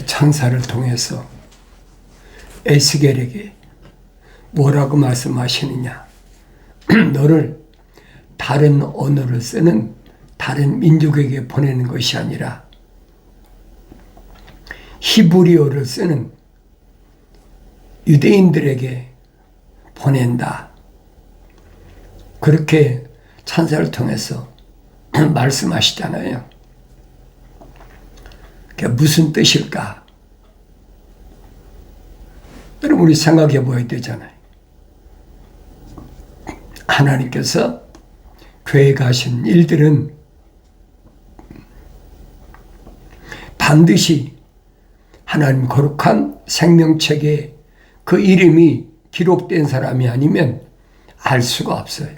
천사를 통해서 에스겔에게 뭐라고 말씀하시느냐. 너를 다른 언어를 쓰는 다른 민족에게 보내는 것이 아니라 히브리어를 쓰는 유대인들에게 보낸다. 그렇게 천사를 통해서 말씀하시잖아요. 그게 무슨 뜻일까? 여러분, 우리 생각해 봐야 되잖아요. 하나님께서 계획하신 일들은 반드시 하나님 거룩한 생명책에 그 이름이 기록된 사람이 아니면 알 수가 없어요.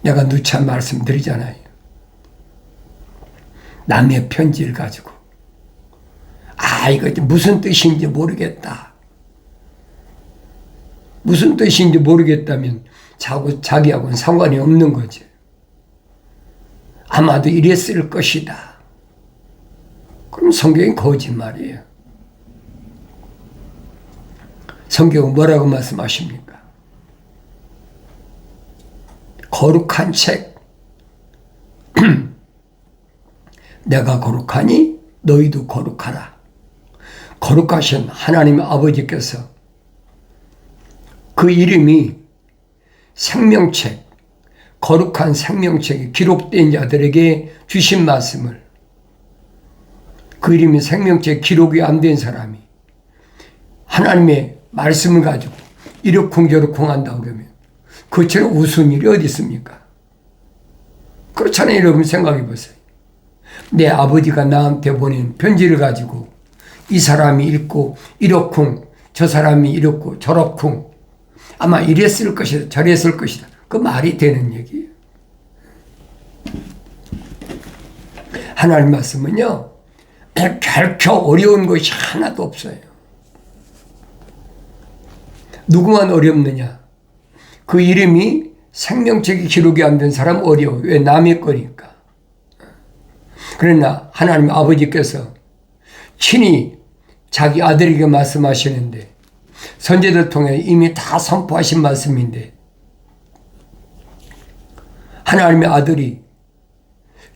내가 누차 말씀드리잖아요. 남의 편지를 가지고 이거 무슨 뜻인지 모르겠다. 무슨 뜻인지 모르겠다면 자기하고는 상관이 없는 거지. 아마도 이랬을 것이다. 그럼 성경이 거짓말이에요. 성경은 뭐라고 말씀하십니까? 거룩한 책. 내가 거룩하니 너희도 거룩하라. 거룩하신 하나님 아버지께서 그 이름이 생명책, 거룩한 생명책에 기록된 자들에게 주신 말씀을, 그 이름이 생명책 기록이 안 된 사람이 하나님의 말씀을 가지고 이러쿵저러쿵 한다고 그러면 그처럼 우스운 일이 어디 있습니까? 그렇잖아요. 여러분 생각해 보세요. 내 아버지가 나한테 보낸 편지를 가지고 이 사람이 읽고 이러쿵, 저 사람이 이렇고 저렇쿵, 아마 이랬을 것이다, 저랬을 것이다. 그 말이 되는 얘기예요. 하나님 말씀은요, 결코 어려운 것이 하나도 없어요. 누구만 어렵느냐? 그 이름이 생명책에 기록이 안 된 사람 어려워. 왜? 남의 거니까. 그러나 하나님 아버지께서 친히 자기 아들에게 말씀하시는데, 선지자들 통해 이미 다 선포하신 말씀인데, 하나님의 아들이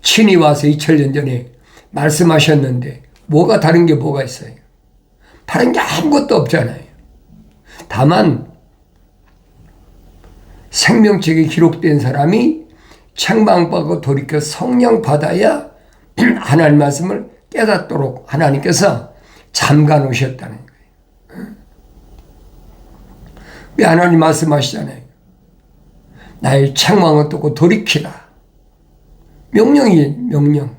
친히 와서 2000년 전에 말씀하셨는데 뭐가 다른 게 뭐가 있어요? 다른 게 아무것도 없잖아요. 다만 생명책에 기록된 사람이 책망받고 돌이켜 성령 받아야 하나님 말씀을 깨닫도록 하나님께서 잠가 놓으셨다는 거예요. 왜 하나님 말씀하시잖아요. 나의 책망을 듣고 돌이키라. 명령이에요, 명령.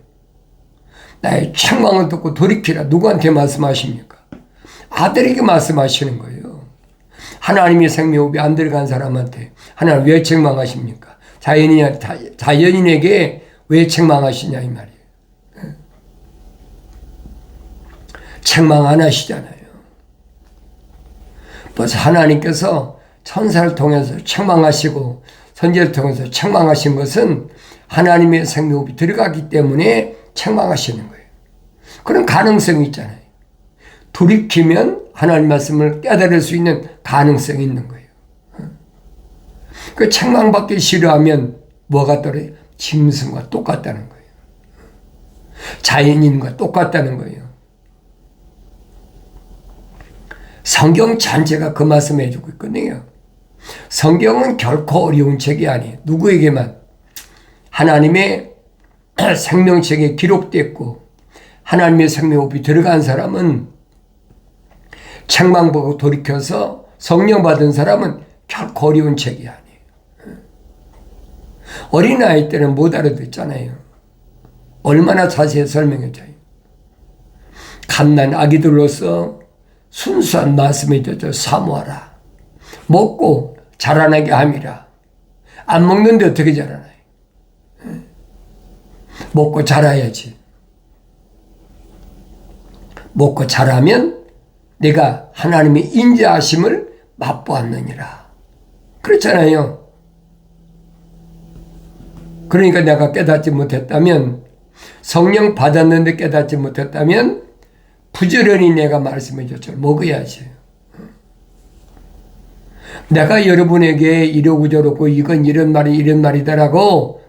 나의 책망을 듣고 돌이키라. 누구한테 말씀하십니까? 아들에게 말씀하시는 거예요. 하나님의 생명호흡이 안 들어간 사람한테 하나님 왜 책망하십니까? 자연인에게 왜 책망하시냐 이 말이에요. 책망 안 하시잖아요. 벌써 하나님께서 천사를 통해서 책망하시고 선지자를 통해서 책망하신 것은 하나님의 생명호흡이 들어가기 때문에 책망하시는 거예요. 그런 가능성이 있잖아요. 돌이키면 하나님 말씀을 깨달을 수 있는 가능성이 있는 거예요. 그 책망받기 싫어하면 뭐가 떨어요? 짐승과 똑같다는 거예요. 자연인과 똑같다는 거예요. 성경 전체가 그 말씀을 해주고 있거든요. 성경은 결코 어려운 책이 아니에요. 누구에게만 하나님의 생명책에 기록됐고 하나님의 생명호흡이 들어간 사람은, 책망보고 돌이켜서 성령 받은 사람은 결코 어려운 책이 아니에요. 어린아이 때는 못 알아듣잖아요. 얼마나 자세히 설명해줘요. 갓난 아기들로서 순수한 말씀에 젖어 사모하라. 먹고 자라나게 함이라. 안 먹는데 어떻게 자라나요? 먹고 자라야지. 먹고 자라면 내가 하나님의 인자하심을 맛보았느니라. 그렇잖아요. 그러니까 내가 깨닫지 못했다면 성령 받았는데 깨닫지 못했다면 부지런히 내가 말씀해 줬죠. 먹어야지. 내가 여러분에게 이러고 저러고 이건 이런 말이다라고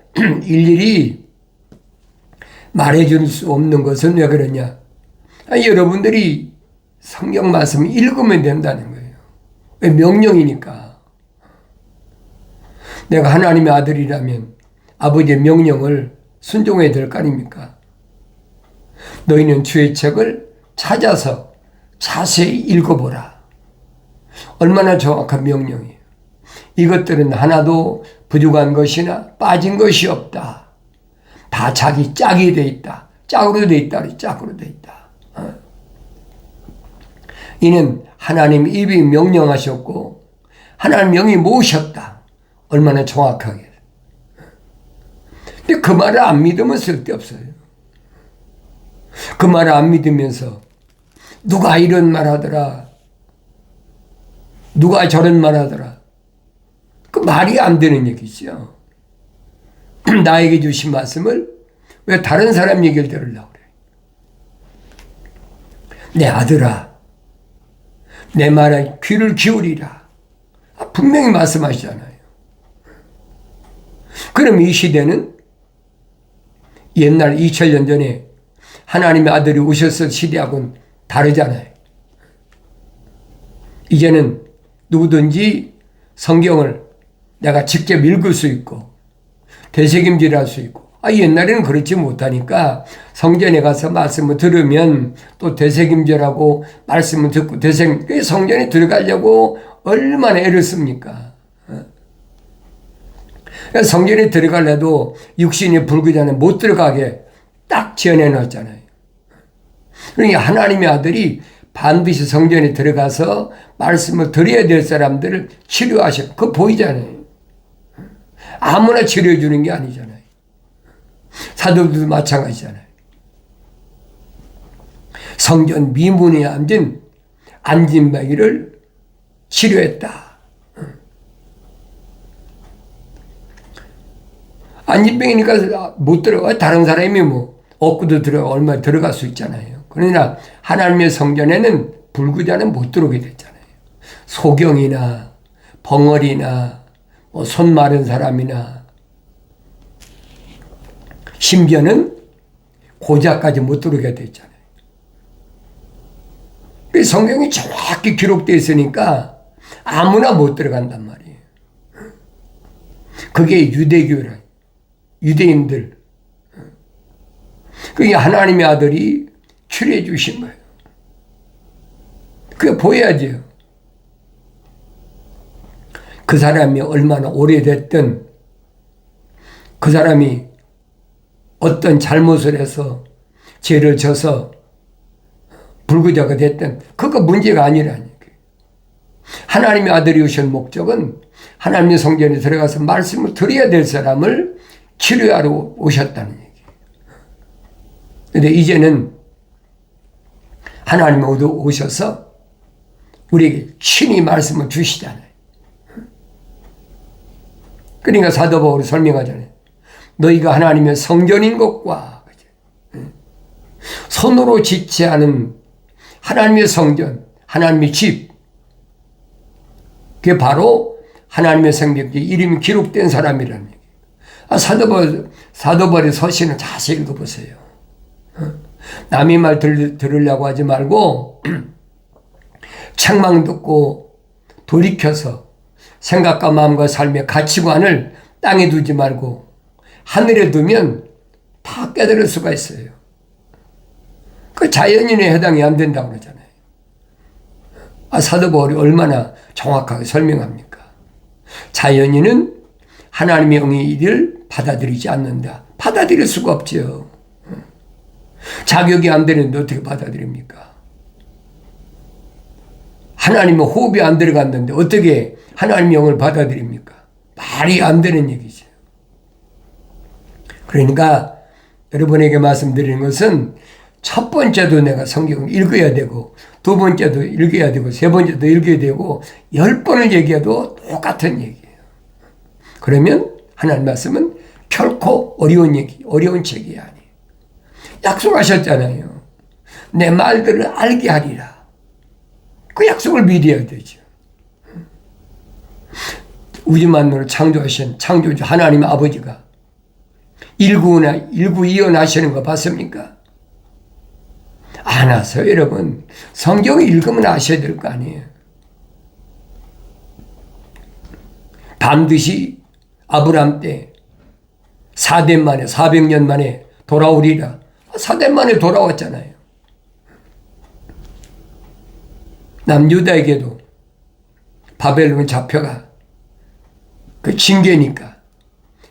일일이 말해줄 수 없는 것은 왜 그러냐? 여러분들이 성경 말씀을 읽으면 된다는 거예요. 왜? 명령이니까. 내가 하나님의 아들이라면 아버지의 명령을 순종해야 될 거 아닙니까? 너희는 주의 책을 찾아서 자세히 읽어보라. 얼마나 정확한 명령이에요. 이것들은 하나도 부족한 것이나 빠진 것이 없다. 다 자기 짝이 돼 있다. 짝으로 돼 있다. 짝으로 돼 있다. 이는 하나님 입이 명령하셨고 하나님 영이 모으셨다. 얼마나 정확하게. 근데 그 말을 안 믿으면 쓸데없어요. 그 말을 안 믿으면서 누가 이런 말 하더라. 누가 저런 말 하더라. 그 말이 안 되는 얘기죠. 나에게 주신 말씀을 왜 다른 사람 얘기를 들으려고 그래. 내 아들아, 내 말에 귀를 기울이라. 분명히 말씀하시잖아요. 그럼 이 시대는 옛날 2000년 전에 하나님의 아들이 오셨을 시대하고는 다르잖아요. 이제는 누구든지 성경을 내가 직접 읽을 수 있고 되새김질할 수 있고, 옛날에는 그렇지 못하니까 성전에 가서 말씀을 들으면 또 되새김질하고 말씀을 듣고 성전에 들어가려고 얼마나 애를 씁니까? 성전에 들어가려도 육신이 붉기 전에 못 들어가게 딱 지어내 놨잖아요. 그러니까 하나님의 아들이 반드시 성전에 들어가서 말씀을 드려야 될 사람들을 치료하셔. 그거 보이잖아요. 아무나 치료해 주는 게 아니잖아요. 사도들도 마찬가지잖아요. 성전 미문에 앉은 안진뱅이를 치료했다. 안진뱅이니까 못 들어가. 다른 사람이 뭐 얻고도 들어가 얼마 들어갈 수 있잖아요. 그러나 하나님의 성전에는 불구자는 못 들어오게 됐잖아요. 소경이나 벙어리나 뭐 손 마른 사람이나 심지어는 고자까지 못 들어오게 됐잖아요. 성경이 정확히 기록되어 있으니까 아무나 못 들어간단 말이에요. 그게 유대교라. 유대인들. 그게 하나님의 아들이 치료해 주신 거예요. 그게 보여야죠. 그 사람이 얼마나 오래됐든 그 사람이 어떤 잘못을 해서 죄를 져서 불구자가 됐든 그거 문제가 아니라는 얘기예요. 하나님의 아들이 오신 목적은 하나님의 성전에 들어가서 말씀을 드려야 될 사람을 치료하러 오셨다는 얘기예요. 그런데 이제는 하나님이 오셔서 우리에게 친히 말씀을 주시잖아요. 그러니까 사도 바울이 설명하잖아요. 너희가 하나님의 성전인 것과 손으로 짓지 않은 하나님의 성전, 하나님의 집, 그게 바로 하나님의 생명의 이름이 기록된 사람이라는 얘기예요. 사도 바울의 서신을 자세히 읽어보세요. 남의 말 들으려고 하지 말고 책망 듣고 돌이켜서 생각과 마음과 삶의 가치관을 땅에 두지 말고 하늘에 두면 다 깨달을 수가 있어요. 그 자연인에 해당이 안 된다고 그러잖아요. 사도 바울이 얼마나 정확하게 설명합니까? 자연인은 하나님의 영의 일을 받아들이지 않는다. 받아들일 수가 없죠. 자격이 안 되는데 어떻게 받아들입니까? 하나님의 호흡이 안 들어갔는데 어떻게 하나님의 영을 받아들입니까? 말이 안 되는 얘기죠. 그러니까 여러분에게 말씀드리는 것은 첫 번째도 내가 성경을 읽어야 되고 두 번째도 읽어야 되고 세 번째도 읽어야 되고 10번을 얘기해도 똑같은 얘기예요. 그러면 하나님 말씀은 결코 어려운 책이 아니에요. 약속하셨잖아요. 내 말들을 알게 하리라. 그 약속을 믿어야 되죠. 우주 만물을 창조하신 창조주 하나님 아버지가 일구이언하시는 거 봤습니까? 안 와서 여러분 성경을 읽으면 아셔야 될 거 아니에요. 반드시 아브라함 때 4대 만에 400년 만에 돌아오리라. 4대 만에 돌아왔잖아요. 남유다에게도 바벨론 잡혀가 그 징계니까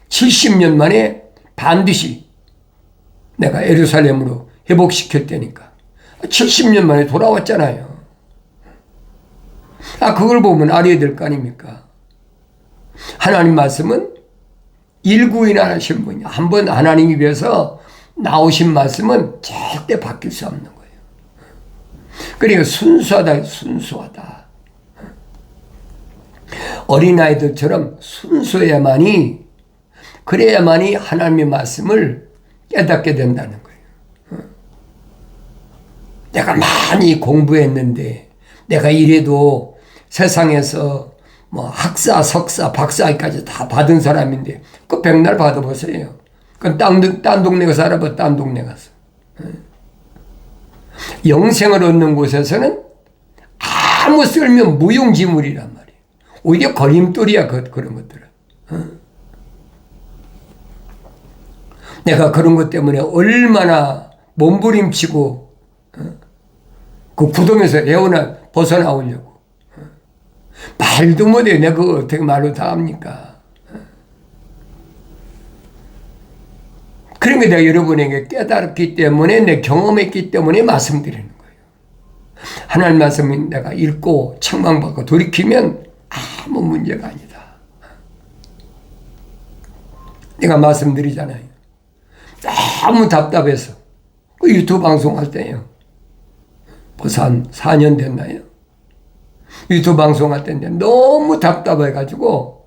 70년 만에 반드시 내가 예루살렘으로 회복시킬 테니까 70년 만에 돌아왔잖아요. 그걸 보면 알아야 될 거 아닙니까? 하나님 말씀은 일구인하신 분이 한번 하나님 입에서 나오신 말씀은 절대 바뀔 수 없는 거예요. 그러니까 순수하다, 순수하다. 어린아이들처럼 순수해야만이, 그래야만이 하나님의 말씀을 깨닫게 된다는 거예요. 내가 많이 공부했는데, 내가 이래도 세상에서 뭐 학사, 석사, 박사까지 다 받은 사람인데, 그 백날 받아보세요. 그건 딴 동네 가서 살아봐, 딴 동네 가서. 영생을 얻는 곳에서는 아무 쓸면 무용지물이란 말이에요. 오히려 거림돌이야, 그런 것들은. 내가 그런 것 때문에 얼마나 몸부림치고, 그 구덩이에서 벗어나오려고. 말도 못해. 내가 그걸 어떻게 말로 다 합니까? 그러니까 내가 여러분에게 깨달았기 때문에, 내 경험했기 때문에 말씀드리는 거예요. 하나님 말씀을 내가 읽고 책망받고 돌이키면 아무 문제가 아니다. 내가 말씀드리잖아요. 너무 답답해서 그 유튜브 방송할 때요. 벌써 한 4년 됐나요? 유튜브 방송할 때인데 너무 답답해가지고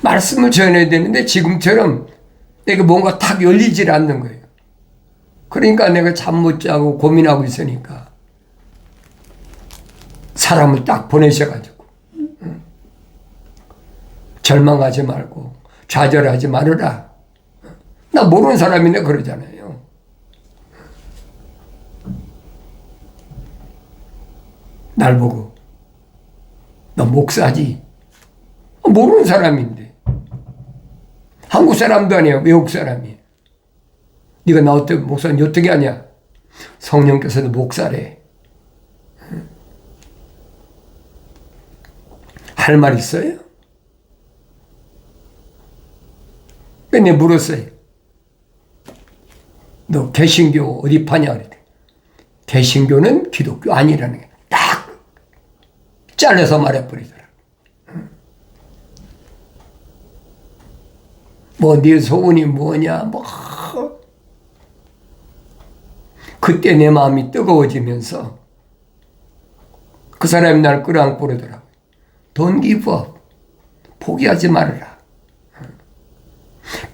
말씀을 전해야 되는데 지금처럼 내가 뭔가 탁 열리질 않는 거예요. 그러니까 내가 잠 못 자고 고민하고 있으니까 사람을 딱 보내셔가지고 절망하지 말고 좌절하지 말아라. 나 모르는 사람인데 그러잖아요. 날 보고 너 목사지? 모르는 사람인데. 한국 사람도 아니야. 외국 사람이야. 네가 나 목사님 어떻게 하냐? 성령께서도 목사래. 할 말 있어요? 근데 물었어요. 너 개신교 어디 파냐? 그랬더니 개신교는 기독교 아니라는 게 딱 잘라서 말해버리더라. 뭐 네 소원이 뭐냐? 뭐 그때 내 마음이 뜨거워지면서 그 사람이 날 끌어안고 그러더라고요. Don't give up. 포기하지 말아라.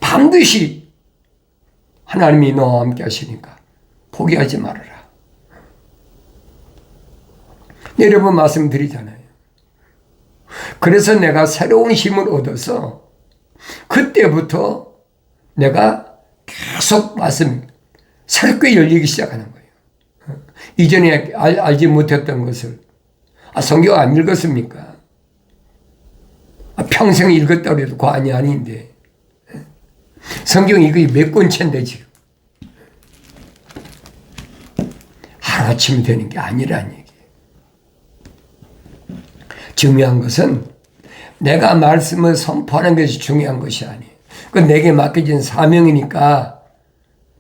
반드시 하나님이 너와 함께 하시니까 포기하지 말아라. 여러 번 말씀드리잖아요. 그래서 내가 새로운 힘을 얻어서 그때부터 내가 계속 새롭게 열리기 시작하는 거예요. 이전에 알지 못했던 것을 성경 안 읽었습니까? 평생 읽었다고 해도 과언이 아닌데 성경 이거 몇 권째인데 지금 하루아침이 되는 게 아니라는 얘기예요. 중요한 것은 내가 말씀을 선포하는 것이 중요한 것이 아니에요. 그건 내게 맡겨진 사명이니까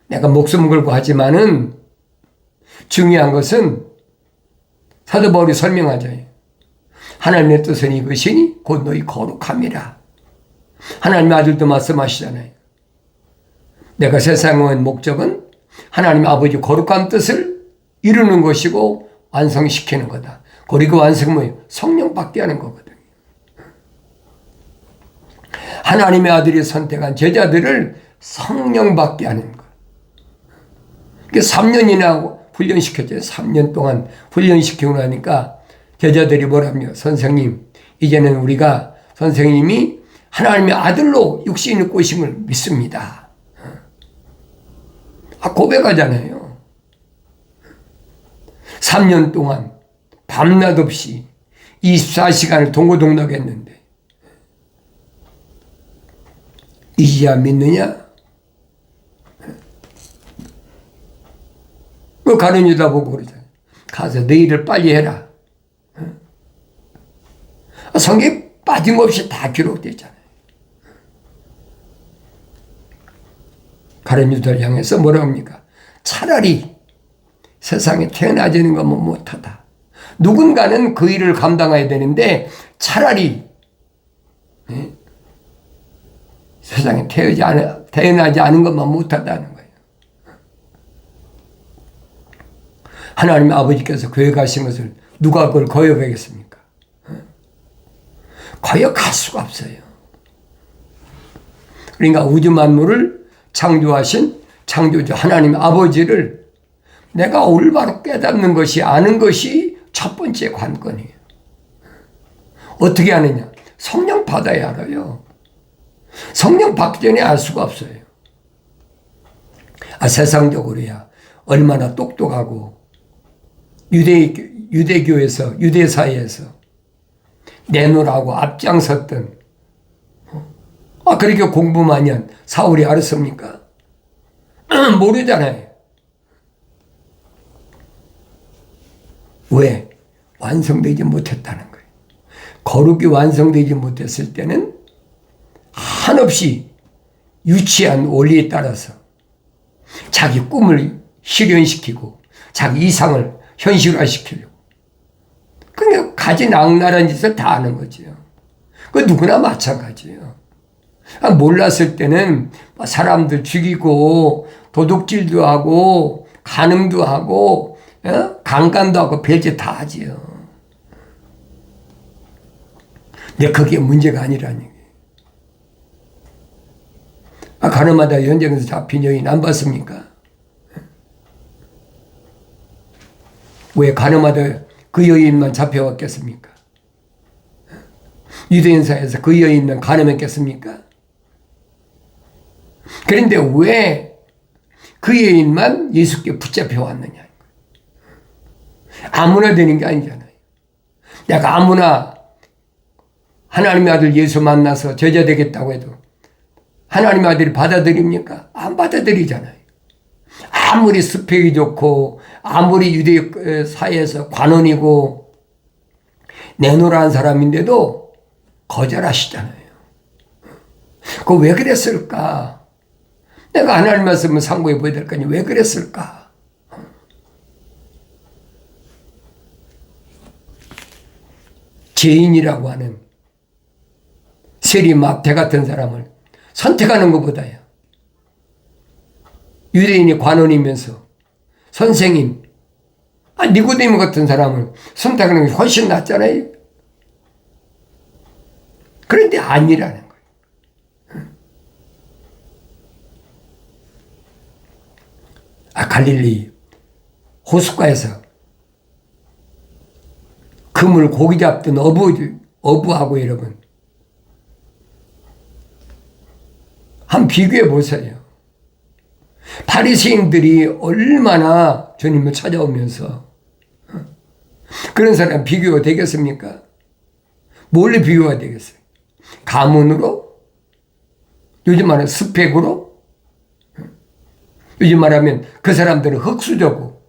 내가 목숨 걸고 하지만은 중요한 것은 사도 바울이 설명하잖아요. 하나님의 뜻은 이것이니 곧 너희 거룩함이라. 하나님의 아들도 말씀하시잖아요. 내가 세상에 온 목적은 하나님 아버지 거룩한 뜻을 이루는 것이고 완성시키는 거다. 그리고 완성은 뭐예요? 성령 받게 하는 거거든요. 하나님의 아들이 선택한 제자들을 성령 받게 하는 것. 3년이나 훈련시켰죠. 3년 동안 훈련시키고 나니까 제자들이 뭐라며, 선생님, 이제는 우리가 선생님이 하나님의 아들로 육신이 입고 오신 걸 믿습니다. 고백하잖아요. 3년 동안 밤낮 없이 24시간을 동고동락했는데 이제야 믿느냐? 그 가는 유다 보고 그러잖아요. 가서 너 일을 빨리 해라. 성경에 빠짐없이 다 기록되잖아요. 가는 유다를 향해서 뭐라고 합니까? 차라리 세상에 태어나지는 것만 못하다. 누군가는 그 일을 감당해야 되는데 차라리 세상에 태어나지 않은 것만 못하다는 거예요. 하나님의 아버지께서 거역하신 것을 누가 그걸 거역하겠습니까? 거역할 수가 없어요. 그러니까 우주 만물을 창조하신 창조주 하나님 아버지를 내가 올바로 깨닫는 것이, 아는 것이 첫 번째 관건이에요. 어떻게 아느냐? 성령 받아야 알아요. 성령 받기 전에 알 수가 없어요. 세상적으로야 얼마나 똑똑하고 유대교에서, 유대사회에서 내놓으라고 앞장섰던, 그렇게 공부 많이 한 사울이 알았습니까? 모르잖아요. 왜? 완성되지 못했다는 거예요. 거룩이 완성되지 못했을 때는 한없이 유치한 원리에 따라서 자기 꿈을 실현시키고 자기 이상을 현실화시키려고. 그러니까 가진 악랄한 짓을 다 하는 거죠. 그 누구나 마찬가지예요. 몰랐을 때는 사람들 죽이고 도둑질도 하고 간음도 하고 강간도 하고 별짓 다 하지요. 근데 그게 문제가 아니라는 얘기예요. 가늠하다 현장에서 잡힌 여인 안 봤습니까? 왜 가늠하다 그 여인만 잡혀왔겠습니까? 유대인사에서 그 여인만 가늠했겠습니까? 그런데 왜 그 여인만 예수께 붙잡혀 왔느냐? 아무나 되는 게 아니잖아요. 내가 아무나 하나님의 아들 예수 만나서 제자 되겠다고 해도 하나님의 아들이 받아들입니까? 안 받아들이잖아요. 아무리 스펙이 좋고 아무리 유대 사회에서 관원이고 내노라한 사람인데도 거절하시잖아요. 그거 왜 그랬을까? 내가 하나님 말씀을 상고해 보여야 될 거니 왜 그랬을까? 죄인이라고 하는 세리 막대 같은 사람을 선택하는 것보다요, 유대인이 관원이면서 선생님, 니고데모 같은 사람을 선택하는 게 훨씬 낫잖아요. 그런데 아니라는 거예요. 갈릴리 호숫가에서 그물 고기 잡던 어부하고 여러분 한번 비교해 보세요. 바리새인들이 얼마나 주님을 찾아오면서 그런 사람 비교가 되겠습니까? 뭘로 비교가 되겠어요? 가문으로? 요즘 말하는 스펙으로? 요즘 말하면 그 사람들은 흙수저고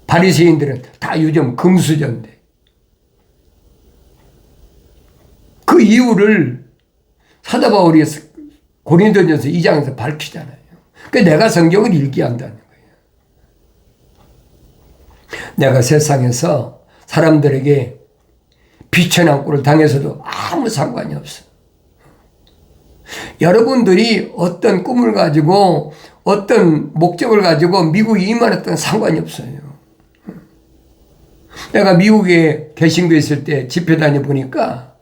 바리새인들은 다 요즘 금수저인데 그 이유를 사도 바울이 고린도전서 2장에서 밝히잖아요. 그러니까 내가 성경을 읽게 한다는 거예요. 내가 세상에서 사람들에게 비천한 꼴을 당해서도 아무 상관이 없어. 여러분들이 어떤 꿈을 가지고 어떤 목적을 가지고 미국에 임한했던 상관이 없어요. 내가 미국에 개신교에 있을 때 집회 다녀보니까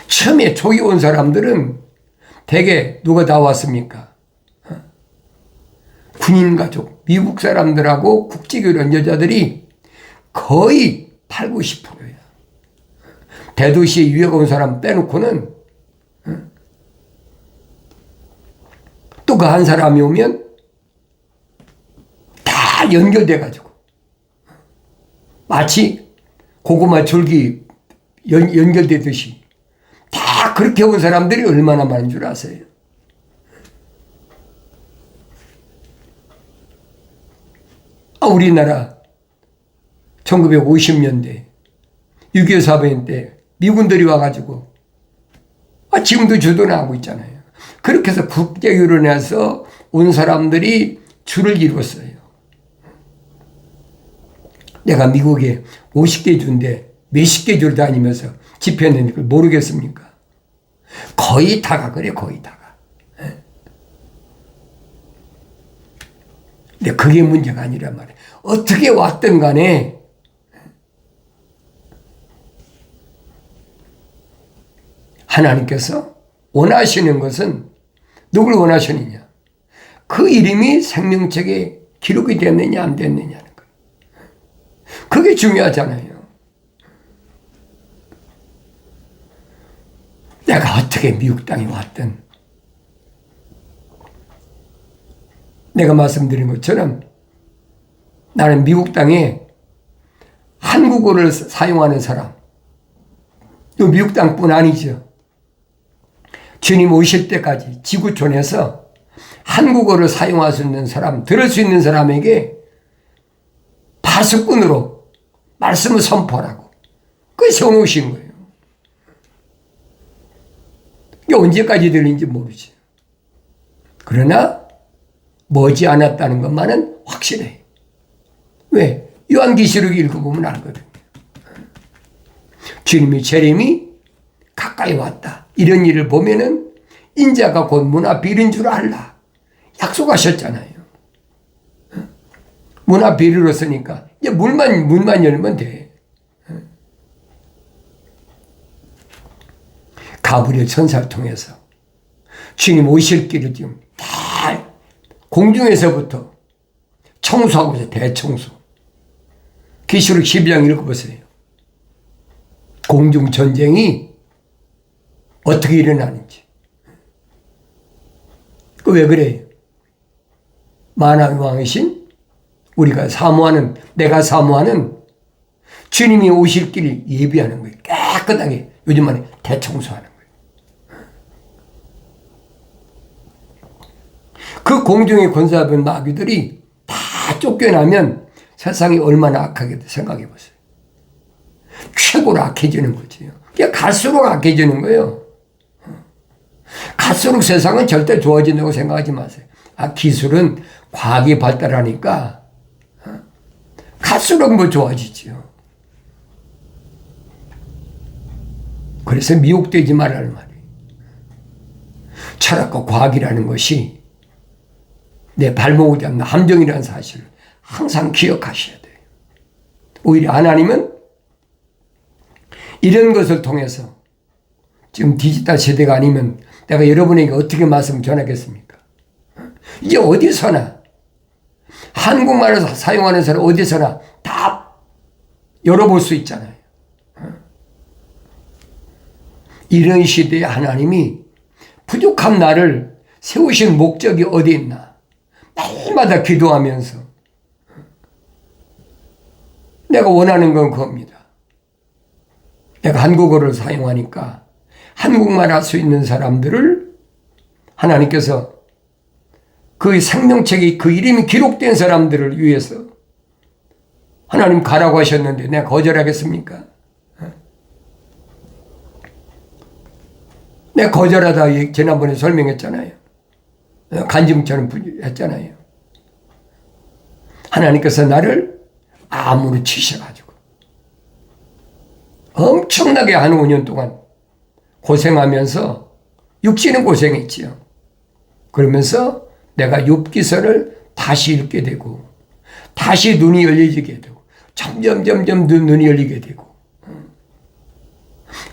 처음에 초기 온 사람들은 대개 누가 다 왔습니까? 군인 가족, 미국 사람들하고 국제결혼 여자들이 거의 8, 90%예요. 대도시에 유학 온 사람 빼놓고는 또 그 한 사람이 오면 다 연결돼가지고 마치 고구마 줄기 연결되듯이 다 그렇게 온 사람들이 얼마나 많은 줄 아세요? 우리나라 1950년대 6.25 사변 때 미군들이 와가지고 지금도 주둔하고 있잖아요. 그렇게 해서 국제결혼해서 온 사람들이 줄을 이뤘어요. 내가 미국에 50개 주인데 몇십 개 줄 다니면서 집회했는데 그걸 모르겠습니까? 거의 다가 그래, 거의 다가. 근데 그게 문제가 아니란 말이에요. 어떻게 왔든 간에 하나님께서 원하시는 것은 누굴 원하시느냐? 그 이름이 생명책에 기록이 됐느냐 안 됐느냐는 거예요. 그게 중요하잖아요. 내가 어떻게 미국 땅에 왔든 내가 말씀드린 것처럼 나는 미국 땅에 한국어를 사용하는 사람, 또 미국 땅뿐 아니죠. 주님 오실 때까지 지구촌에서 한국어를 사용할 수 있는 사람, 들을 수 있는 사람에게 파수꾼으로 말씀을 선포하라고 그게 세워놓으신 거예요. 이게 언제까지 들리는지 모르지. 그러나 머지않았다는 것만은 확실해. 왜? 요한계시록 읽어보면 알거든요. 주님의 재림이 가까이 왔다. 이런 일을 보면은 인자가 곧 문 앞에 이른 줄 알라. 약속하셨잖아요. 문 앞에 이르렀으니까 이제 문만 열면 돼. 가브리엘 천사를 통해서 주님 오실 길을 지금 다 공중에서부터 청소하고 있어요. 대청소. 계시록 12장 읽어보세요. 공중 전쟁이 어떻게 일어나는지. 왜 그래요? 만왕의 왕이신 우리가 사모하는, 내가 사모하는 주님이 오실 길을 예비하는 거예요. 깨끗하게 요즘 말에 대청소하는 거예요. 그 공중에 권사된 마귀들이 다 쫓겨나면 세상이 얼마나 악하게 생각해 보세요. 최고로 악해지는 거지요. 그게 갈수록 악해지는 거예요. 갈수록 세상은 절대 좋아진다고 생각하지 마세요. 기술은 과학이 발달하니까 갈수록 뭐 좋아지지요. 그래서 미혹되지 말라는 말이에요. 철학과 과학이라는 것이 내 발목을 잡는 함정이라는 사실을 항상 기억하셔야 돼요. 오히려 하나님은 이런 것을 통해서 지금 디지털 세대가 아니면 내가 여러분에게 어떻게 말씀 전하겠습니까? 이제 어디서나 한국말을 사용하는 사람 어디서나 다 열어볼 수 있잖아요. 이런 시대에 하나님이 부족한 나를 세우신 목적이 어디 있나? 날마다 기도하면서 내가 원하는 건 그겁니다. 내가 한국어를 사용하니까 한국말 할 수 있는 사람들을 하나님께서 그 생명책에 그 이름이 기록된 사람들을 위해서 하나님 가라고 하셨는데 내가 거절하겠습니까? 내가 거절하다 지난번에 설명했잖아요. 간증처럼 했잖아요. 하나님께서 나를 암으로 치셔가지고 엄청나게 한 5년 동안 고생하면서 육신은 고생했지요. 그러면서 내가 욥기서를 다시 읽게 되고 다시 눈이 열리게 되고 점점 눈이 열리게 되고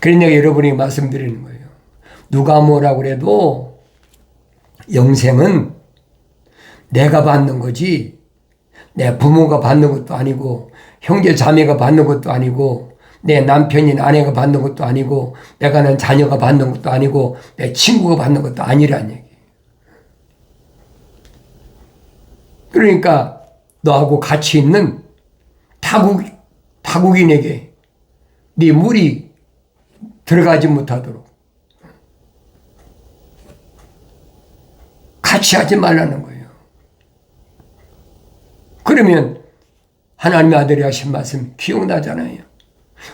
그래서 내가 여러분에게 말씀드리는 거예요. 누가 뭐라고 그래도 영생은 내가 받는 거지 내 부모가 받는 것도 아니고 형제 자매가 받는 것도 아니고 내 남편인 아내가 받는 것도 아니고 내가 난 자녀가 받는 것도 아니고 내 친구가 받는 것도 아니란 얘기. 그러니까 너하고 같이 있는 타국인에게 네 물이 들어가지 못하도록 같이 하지 말라는 거예요. 그러면 하나님의 아들이 하신 말씀 기억나잖아요.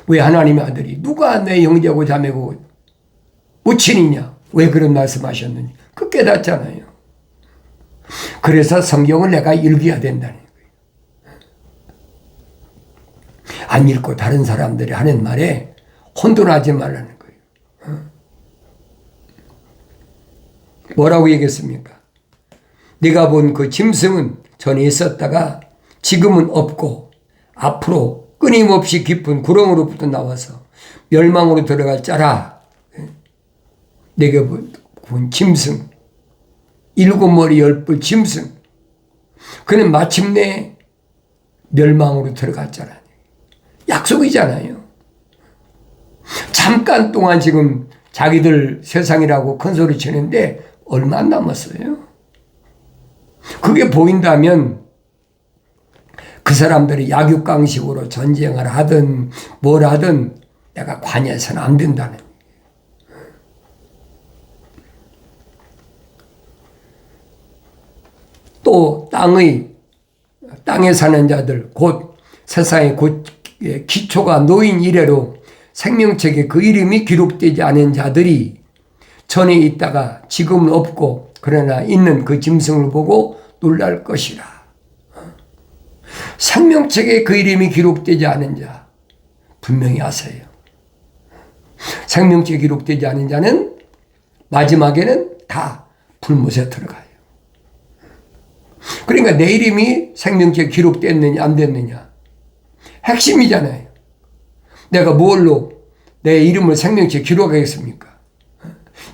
왜 하나님의 아들이 누가 내 형제고 자매고 우친이냐 왜 그런 말씀 하셨느냐 그 깨닫잖아요. 그래서 성경을 내가 읽어야 된다는 거예요. 안 읽고 다른 사람들이 하는 말에 혼돈하지 말라는 거예요. 뭐라고 얘기했습니까? 네가 본 그 짐승은 전에 있었다가 지금은 없고 앞으로 끊임없이 깊은 구렁으로부터 나와서 멸망으로 들어갈 자라. 내가 본 짐승 7머리 10뿔 짐승 그는 마침내 멸망으로 들어갈 자라. 약속이잖아요. 잠깐 동안 지금 자기들 세상이라고 큰소리 치는데 얼마 안 남았어요. 그게 보인다면 그 사람들이 약육강식으로 전쟁을 하든 뭘 하든 내가 관여해서는 안 된다는 거예요. 또 땅에 사는 자들 곧 세상의 기초가 놓인 이래로 생명책에 그 이름이 기록되지 않은 자들이 전에 있다가 지금은 없고 그러나 있는 그 짐승을 보고 놀랄 것이라. 생명책에 그 이름이 기록되지 않은 자 분명히 아세요. 생명책에 기록되지 않은 자는 마지막에는 다 불못에 들어가요. 그러니까 내 이름이 생명책에 기록됐느냐 안 됐느냐 핵심이잖아요. 내가 뭘로 내 이름을 생명책에 기록하겠습니까?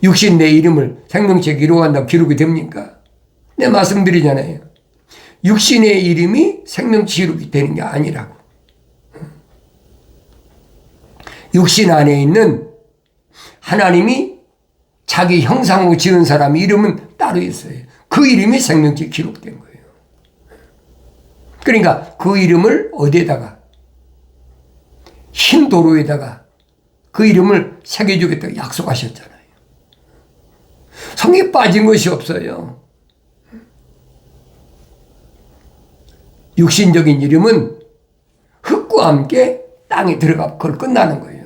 육신 내 이름을 생명책에 기록한다고 기록이 됩니까? 내 말씀드리잖아요. 육신의 이름이 생명책에 기록이 되는 게 아니라고. 육신 안에 있는 하나님이 자기 형상으로 지은 사람 이름은 따로 있어요. 그 이름이 생명책에 기록된 거예요. 그러니까 그 이름을 어디에다가 흰 도로에다가 그 이름을 새겨주겠다고 약속하셨잖아요. 성에 빠진 것이 없어요. 육신적인 이름은 흙과 함께 땅에 들어가 그걸 끝나는 거예요.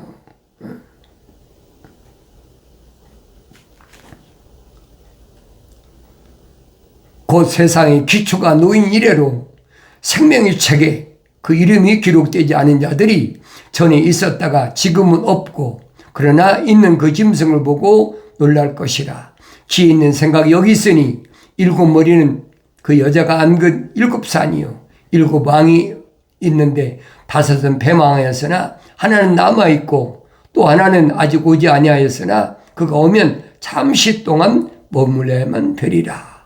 곧 세상의 기초가 놓인 이래로 생명의 책에 그 이름이 기록되지 않은 자들이 전에 있었다가 지금은 없고 그러나 있는 그 짐승을 보고 놀랄 것이라. 지혜 있는 생각이 여기 있으니 7머리는 그 여자가 안근 7산이요 7왕이 있는데 5은 패망하였으나 하나는 남아있고 또 하나는 아직 오지 아니하였으나 그가 오면 잠시 동안 머물러야만 되리라.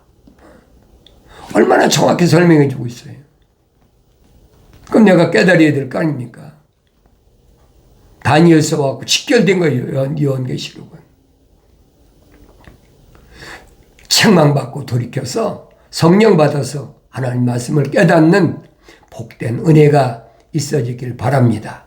얼마나 정확히 설명해 주고 있어요. 그럼 내가 깨달아야 될 거 아닙니까? 다니엘서하고 직결된 거예요. 요한계시록은. 책망받고 돌이켜서 성령 받아서 하나님 말씀을 깨닫는 복된 은혜가 있어지길 바랍니다.